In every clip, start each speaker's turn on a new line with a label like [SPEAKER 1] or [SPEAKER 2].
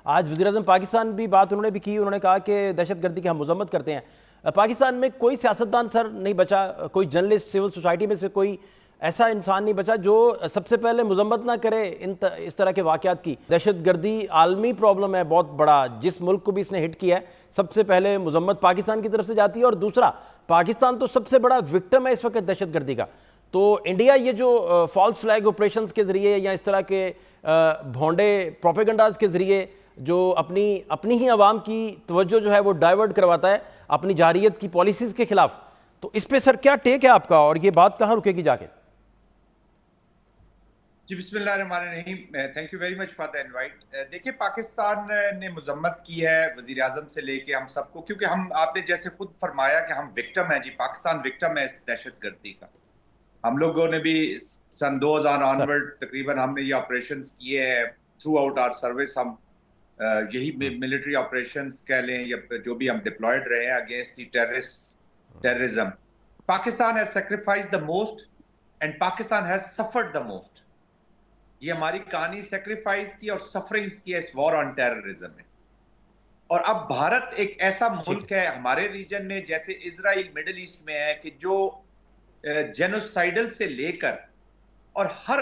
[SPEAKER 1] آج وزیراعظم پاکستان بھی بات انہوں نے بھی کی، انہوں نے کہا کہ دہشت گردی کی ہم مذمت کرتے ہیں۔ پاکستان میں کوئی سیاستدان سر نہیں بچا، کوئی جرنلسٹ، سول سوسائٹی میں سے کوئی ایسا انسان نہیں بچا جو سب سے پہلے مذمت نہ کرے اس طرح کے واقعات کی۔ دہشت گردی عالمی پرابلم ہے بہت بڑا، جس ملک کو بھی اس نے ہٹ کیا ہے سب سے پہلے مذمت پاکستان کی طرف سے جاتی ہے، اور دوسرا پاکستان تو سب سے بڑا وکٹم ہے اس وقت دہشت گردی کا۔ تو انڈیا یہ جو فالس فلیگ آپریشنز کے ذریعے یا اس طرح کے بھونڈے پروپیگنڈاز کے ذریعے جو اپنی ہی عوام کی توجہ جو ہے وہ ڈائیورٹ کرواتا ہے اپنی جارحیت کی پالیسیز کے خلاف، تو اس پہ سر کیا ٹیک ہے آپ کا اور یہ بات کہاں رکے گی جا کے؟
[SPEAKER 2] جی بسم اللہ الرحمن الرحیم، thank you very much for the invite. دیکھیں پاکستان نے مذمت کی ہے وزیر اعظم سے لے کے ہم سب کو، کیونکہ آپ نے جیسے خود فرمایا کہ ہم وکٹم ہیں، جی پاکستان وکٹم ہے اس دہشت گردی کا۔ ہم لوگوں نے بھی سن 2000 آنورڈ تقریباً ہم نے یہ آپریشنز کیے ہیں تھرو آؤٹ آر سروس، ہم یہی ملٹری آپریشنز کہہ لیں یا جو بھی ہم ڈپلائڈ رہے ہیں against the terrorism. Pakistan has sacrifice the most and Pakistan has suffered the most. یہ ہماری کہانی سیکریفائز کی اور سفرنگز کی ہے اس وار آن ٹیررزم میں۔ اور اب بھارت ایک ایسا ملک ہے ہمارے ریجن میں جیسے اسرائیل مڈل ایسٹ میں ہے کہ جو جینوسائیڈل سے لے کر اور ہر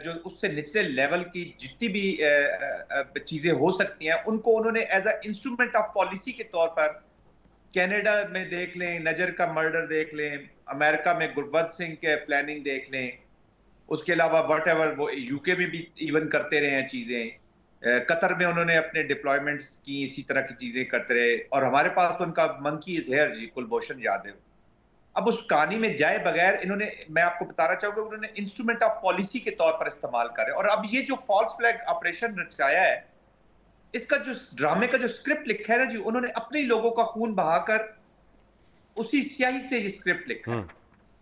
[SPEAKER 2] جو اس سے نچلے لیول کی جتنی بھی چیزیں ہو سکتی ہیں ان کو انہوں نے as a instrument of policy کے طور پر، کینیڈا میں دیکھ لیں نجر کا مرڈر دیکھ لیں، امریکہ میں گربت سنگھ کے پلاننگ دیکھ لیں، اس کے علاوہ واٹ ایور وہ یو کے میں بھی ایون کرتے رہے ہیں چیزیں، قطر میں انہوں نے اپنے ڈپلائمنٹس کی اسی طرح کی چیزیں کرتے رہے، اور ہمارے پاس تو ان کا منکی از ہیئر جی کلبھوشن یادو۔ اب اس کہانی میں جائے بغیر انہوں نے، میں آپ کو بتانا چاہوں گا، انہوں نے انسٹرومنٹ آف پالیسی کے طور پر استعمال کر رہے ہیں۔ اور اب یہ جو فالس فلیگ آپریشن رچایا ہے، اس کا جو ڈرامے کا جو سکرپٹ لکھا ہے نا جی، انہوں نے اپنے لوگوں کا خون بہا کر اسی سیاہی سے یہ سکرپٹ لکھا ہے،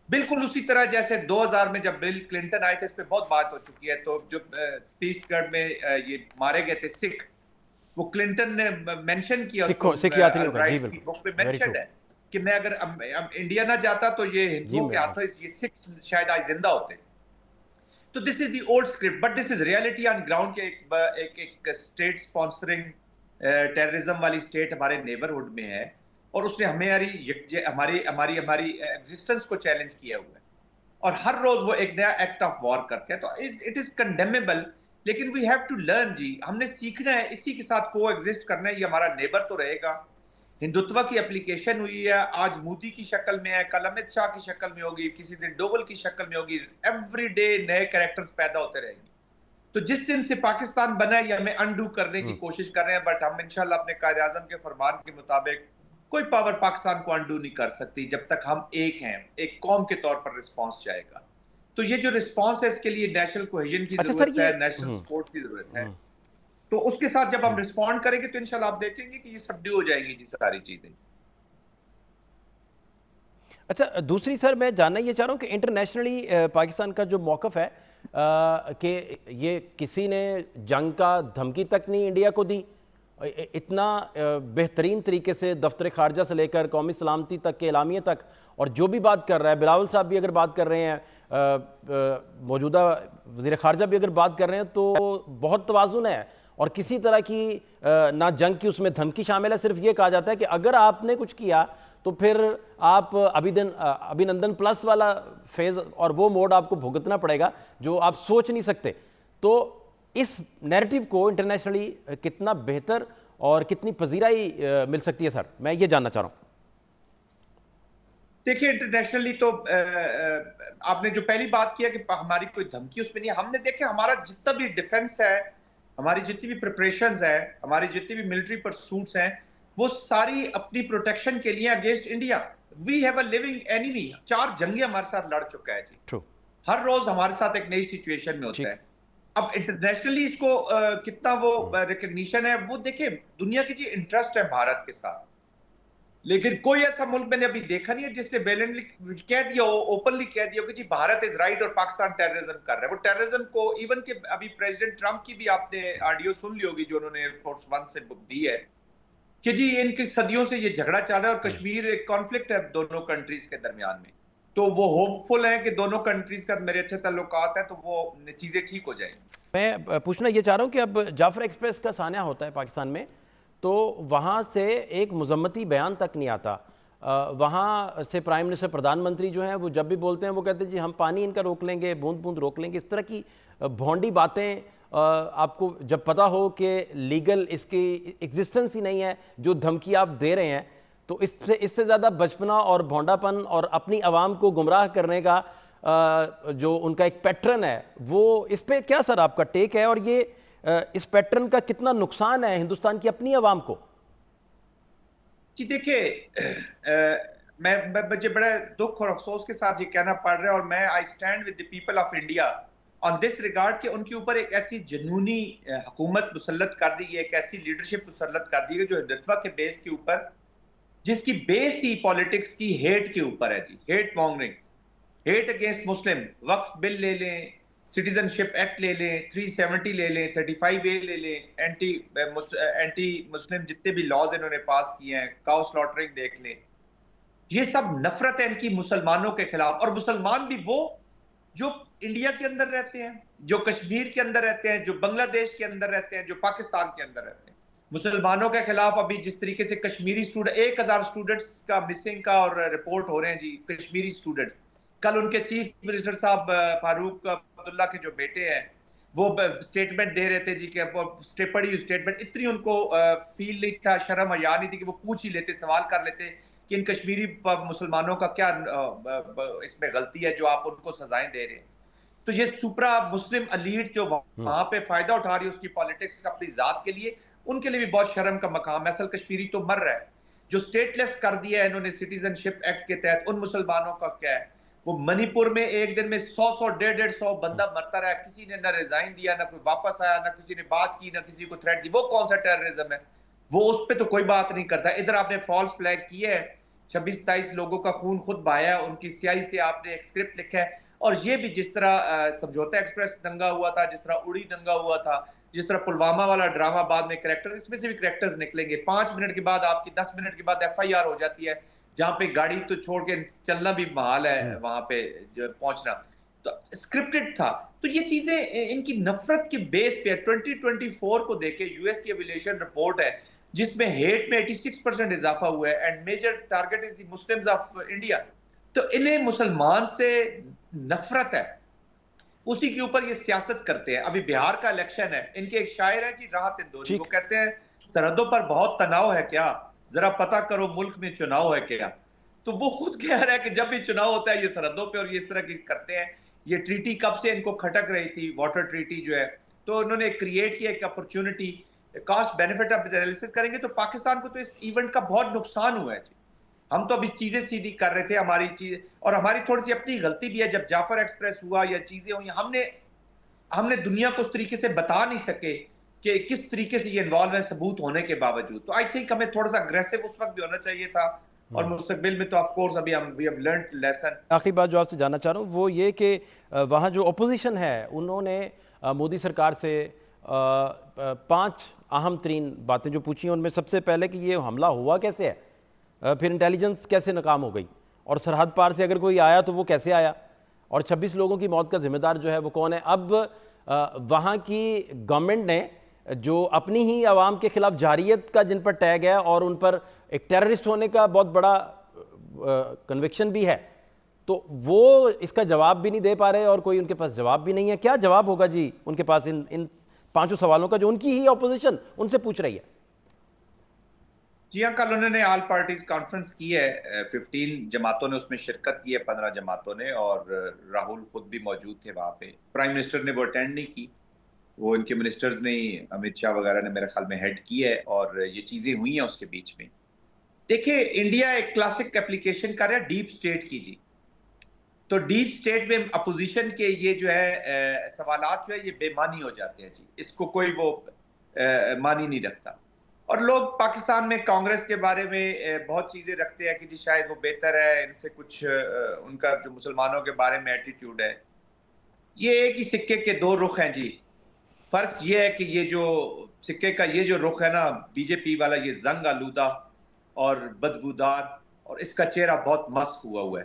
[SPEAKER 2] بالکل اسی طرح جیسے 2000 میں جب بل کلنٹن آئے تھے، اس پہ بہت بات ہو چکی ہے، تو جو چھتیس گڑھ میں یہ مارے گئے تھے سکھ، وہ کلنٹن نے مینشن کیا، رائٹ کی بک پہ مینشن ہے کہ میں اگر انڈیا نہ جاتا تو یہ ہندوؤں کے ہاتھوں یہ سکھ شاید آج زندہ ہوتے۔ تو this is the old script, but this is reality on ground کے ایک اسٹیٹ اسپانسرنگ ٹیررزم والی اسٹیٹ ہمارے نیبرہڈ میں ہے، اور اس نے ہماری ایگزسٹنس کو چیلنج کیا ہوا ہے، اور ہر روز وہ ایک نیا ایکٹ آف وار کرتے ہیں۔ تو اٹ از کنڈیمیبل، لیکن وی ہیو ٹو لرن جی، ہم نے سیکھنا ہے، اسی کے ساتھ کو ایگزسٹ کرنا ہے، یہ ہمارا نیبر تو رہے گا۔ ہندوتوا کی اپلیکیشن ہوئی ہے، آج مودی کی شکل میں ہے، کل امت شاہ کی شکل میں ہوگی، کسی دن ڈوبل کی شکل میں ہوگی، ایوری ڈے نئے کریکٹرز پیدا ہوتے رہیں گے۔ تو جس دن سے پاکستان بنا ہے یہ ہمیں انڈو کرنے کی کوشش کر رہے ہیں، بٹ ہم انشاءاللہ اپنے قائد اعظم کے فرمان کے مطابق کوئی پاور پاکستان کو انڈو نہیں کر سکتی جب تک ہم ایک ہیں، ایک قوم کے طور پر رسپانس جائے گا۔ تو یہ جو رسپانس ہے اس کے لیے نیشنل کوہیژن کی ضرورت ہے، نیشنل سپورٹ کی ضرورت ہے، تو اس کے ساتھ جب ہم رسپونڈ کریں گے تو انشاءاللہ آپ دیکھیں گے کہ یہ سبڈیو ہو جائیں گی جی ساری چیزیں۔
[SPEAKER 1] اچھا دوسری سر میں جاننا یہ چاہ رہا ہوں کہ انٹرنیشنلی پاکستان کا جو موقف ہے کہ یہ کسی نے جنگ کا دھمکی تک نہیں انڈیا کو دی، اتنا بہترین طریقے سے دفتر خارجہ سے لے کر قومی سلامتی تک کے اعلامیے تک، اور جو بھی بات کر رہا ہے بلاول صاحب بھی اگر بات کر رہے ہیں، موجودہ وزیر خارجہ بھی اگر بات کر رہے ہیں، تو بہت توازن ہے، اور کسی طرح کی نہ جنگ کی اس میں دھمکی شامل ہے، صرف یہ کہا جاتا ہے کہ اگر آپ نے کچھ کیا تو پھر آپ ابھینندن پلس والا فیز اور وہ موڈ آپ کو بھگتنا پڑے گا جو آپ سوچ نہیں سکتے۔ تو اس نیریٹیو کو انٹرنیشنلی کتنا بہتر اور کتنی پذیرائی مل سکتی ہے سر، میں یہ جاننا چاہ رہا ہوں۔
[SPEAKER 2] دیکھیں انٹرنیشنلی تو آپ نے جو پہلی بات کیا کہ ہماری کوئی دھمکی اس میں نہیں ہے، ہم نے دیکھیں ہمارا جتنا بھی ڈیفنس ہے، ہماری جتنی بھی پریپریشنز ہیں، ہماری جتنی بھی ملٹری پرسوٹس ہیں، وہ ساری اپنی پروٹیکشن کے لیے against India. We have a living enemy, 4 جنگیں ہمارے ساتھ لڑ چکا ہے جی، ہر روز ہمارے ساتھ ایک نئی سچویشن میں ہوتا ہے۔ اب انٹرنیشنلی اس کو کتنا وہ ریکگنیشن ہے، وہ دیکھیں دنیا کی جی انٹرسٹ ہے بھارت کے ساتھ، لیکن کوئی ایسا ملک میں نے ابھی دیکھا نہیں ہے جس نے بیلنٹلی کہہ دیا ہو، اوپنلی کہہ دیا ہو کہ جی بھارت از رائٹ اور پاکستان ٹیررزم کر رہا ہے۔ وہ ٹیررزم کو ایون کہ ابھی پریزیڈنٹ ٹرمپ کی بھی آپ نے آڈیو سن لی ہوگی جو انہوں نے ایئر فورس 1 سے دی ہے کہ جی ان کی صدیوں سے یہ جھگڑا چل رہا ہے اور کشمیر ایک کانفلکٹ ہے دونوں کنٹریز کے درمیان میں، تو وہ ہوپ فل ہیں کہ دونوں کنٹریز کا میرے اچھے تعلقات ہیں تو وہ چیزیں ٹھیک ہو جائیں گی.
[SPEAKER 1] میں پوچھنا یہ چاہ رہا ہوں کہ اب جعفر ایکسپریس کا سانحہ ہوتا ہے پاکستان میں تو وہاں سے ایک مذمتی بیان تک نہیں آتا. وہاں سے پرائم منسٹر پردھان منتری جو ہیں وہ جب بھی بولتے ہیں وہ کہتے ہیں جی ہم پانی ان کا روک لیں گے, بوند بوند روک لیں گے. اس طرح کی بھونڈی باتیں آپ کو جب پتہ ہو کہ لیگل اس کی ایگزسٹنس ہی نہیں ہے, جو دھمکی آپ دے رہے ہیں, تو اس سے زیادہ بچپنا اور بھونڈا پن اور اپنی عوام کو گمراہ کرنے کا جو ان کا ایک پیٹرن ہے, وہ اس پہ کیا سر آپ کا ٹیک ہے, اور یہ اس پیٹرن کا کتنا نقصان ہے ہندوستان کی اپنی عوام کو؟
[SPEAKER 2] جی دیکھیے, مجھے بڑے دکھ اور افسوس کے ساتھ یہ کہنا پڑ رہا ہے, اور میں I stand with the people of India on this regard کہ ان کے اوپر ایک ایسی جنونی حکومت مسلط کر دی گئی, ایک ایسی لیڈرشپ مسلط کر دی گئی جو ہندوتوا کے بیس کے اوپر, جس کی بیس ہی پالیٹکس کی ہیٹ کے اوپر ہے جی, ہیٹ مانگرنگ, ہیٹ اگینسٹ مسلم. وقف بل لے لیں, سٹیزن شپ ایکٹ لے لیں, 370 لے لیں, 35A لے لیں, اینٹی مسلم جتنے بھی لاز انہوں نے پاس کیے ہیں, کاؤ سلاٹرنگ دیکھ لیں, یہ سب نفرت ہے ان کی مسلمانوں کے خلاف. اور مسلمان بھی وہ جو انڈیا کے اندر رہتے ہیں, جو کشمیر کے اندر رہتے ہیں, جو بنگلہ دیش کے اندر رہتے ہیں, جو پاکستان کے اندر رہتے ہیں. مسلمانوں کے خلاف ابھی جس طریقے سے کشمیری اسٹوڈنٹ 1000 اسٹوڈنٹس کا مسنگ کا اور رپورٹ ہو رہے ہیں جی, کشمیری اسٹوڈنٹس. کل ان کے چیف منسٹر صاحب فاروق عبداللہ کے جو بیٹے ہیں وہ سٹیٹمنٹ دے رہے تھے جی, کہ پڑھی سٹیٹمنٹ, اتنی ان کو فیل نہیں تھا, شرم حیا نہیں تھی کہ وہ پوچھ ہی لیتے, سوال کر لیتے کہ ان کشمیری مسلمانوں کا کیا اس میں غلطی ہے جو آپ ان کو سزائیں دے رہے ہیں. تو یہ سپرا مسلم الیٹ جو وہاں پہ فائدہ اٹھا رہی ہے اس کی پالیٹکس کا اپنی ذات کے لیے, ان کے لیے بھی بہت شرم کا مقام ہے. اصل کشمیری تو مر رہا ہے, جو سٹیٹ لیس کر دیا ہے انہوں نے سٹیزن شپ ایکٹ کے تحت, ان مسلمانوں کا کیا ہے؟ وہ منی پور میں ایک دن میں 100 150 بندہ مرتا رہا, کسی نے نہ ریزائن دیا, نہ کوئی واپس آیا, نہ کسی نے بات کی, نہ کسی کو تھریٹ دی. وہ کون سا ٹیررزم ہے؟ وہ اس پہ تو کوئی بات نہیں کرتا. ادھر آپ نے فالس فلیگ کی ہے, 26-27 لوگوں کا خون خود بہایا, ان کی سیاہی سے آپ نے ایک اسکرپٹ لکھا ہے. اور یہ بھی جس طرح سمجھوتا ایکسپریس دنگا ہوا تھا, جس طرح اڑی دنگا ہوا تھا, جس طرح پلوامہ والا ڈرامہ بعد میں کریکٹر, اس میں سے بھی کریکٹرز نکلیں گے. 5 منٹ کے بعد آپ کی 10 منٹ کے بعد FIR ہو جاتی ہے, جہاں پہ گاڑی تو چھوڑ کے چلنا بھی محال ہے وہاں پہ پہنچنا. تو اسکرپٹڈ تھا. تو یہ چیزیں ان کی نفرت کے بیس پہ 2024 کو دیکھیں, US کی ایویلیوشن رپورٹ ہے جس میں ہیٹ میں 86% اضافہ ہوا ہے, and major target is the Muslims of India. تو انہیں مسلمان سے نفرت ہے, اسی کے اوپر یہ سیاست کرتے ہیں. ابھی بہار کا الیکشن ہے, ان کے ایک شاعر ہیں جی راحت اندوری, وہ کہتے ہیں سرحدوں پر بہت تناؤ ہے کیا, ذرا پتہ کرو ملک میں چناؤ ہے کیا. تو وہ خود کہہ رہا ہے کہ جب بھی چناؤ ہوتا ہے یہ سرحدوں پہ اور یہ اس طرح کی کرتے ہیں. یہ ٹریٹی کب سے ان کو کھٹک رہی تھی, واٹر ٹریٹی جو ہے, تو انہوں نے کریٹ کیا ایک اپرچونٹی. کاسٹ بینیفٹ آپ انالیسس کریں گے تو پاکستان کو تو اس ایونٹ کا بہت نقصان ہوا ہے جی. ہم تو ابھی چیزیں سیدھی کر رہے تھے, ہماری چیز, اور ہماری تھوڑی سی اپنی غلطی بھی ہے. جب جعفر ایکسپریس ہوا یا چیزیں ہوئی, ہم نے دنیا کو اس طریقے سے بتا نہیں سکے کہ کس طریقے سے یہ انوالو ہے ثبوت ہونے کے باوجود. تو آئی تھنک ہمیں تھوڑا سا اگریسو اس وقت بھی ہونا چاہیے تھا, اور مستقبل میں تو آف کورس ابھی ہم وی ہیو لرنڈ لیسن.
[SPEAKER 1] آخری بات جو آپ سے جاننا چاہ رہا ہوں وہ یہ کہ وہاں جو اپوزیشن ہے انہوں نے مودی سرکار سے 5 اہم ترین باتیں جو پوچھی ہیں, ان میں سب سے پہلے کہ یہ حملہ ہوا کیسے ہے, پھر انٹیلیجنس کیسے ناکام ہو گئی, اور سرحد پار سے اگر کوئی آیا تو وہ کیسے آیا, اور 26 لوگوں کی موت کا ذمہ دار جو ہے وہ کون ہے. اب وہاں کی گورنمنٹ نے جو اپنی ہی عوام کے خلاف جارحیت کا جن پر ٹیگ ہے اور ان پر ایک ٹیررسٹ ہونے کا بہت بڑا کنوکشن بھی ہے, تو وہ اس کا جواب بھی نہیں دے پا رہے, اور کوئی ان کے پاس جواب بھی نہیں ہے. کیا جواب ہوگا جی ان کے پاس ان 5 سوالوں کا جو ان کی ہی اپوزیشن ان سے پوچھ رہی ہے؟
[SPEAKER 2] جی ہاں, کل انہوں نے آل پارٹیز کانفرنس کی ہے, 15 جماعتوں نے اس میں شرکت کی ہے, 15 جماعتوں نے, اور راہل خود بھی موجود تھے وہاں پہ. پرائم منسٹر نے وہ اٹینڈ نہیں کی, وہ ان کے منسٹرز نے, امت شاہ وغیرہ نے میرے خیال میں ہیڈ کی ہے, اور یہ چیزیں ہوئی ہیں اس کے بیچ میں. دیکھیں انڈیا ایک کلاسک اپلیکیشن کر رہا ہے ڈیپ سٹیٹ کی جی. تو ڈیپ سٹیٹ میں اپوزیشن کے یہ جو ہے سوالات جو ہے یہ بے معنی ہو جاتے ہیں جی, اس کو کوئی وہ معنی نہیں رکھتا. اور لوگ پاکستان میں کانگریس کے بارے میں بہت چیزیں رکھتے ہیں کہ جی شاید وہ بہتر ہے, ان سے کچھ ان کا جو مسلمانوں کے بارے میں ایٹیٹیوڈ ہے. یہ ایک ہی سکے کے 2 رخ ہیں جی. فرق یہ ہے کہ یہ جو سکے کا یہ جو رخ ہے نا بی جے پی والا, یہ زنگ آلودہ اور بدبودار, اور اس کا چہرہ بہت مسخ ہوا ہے.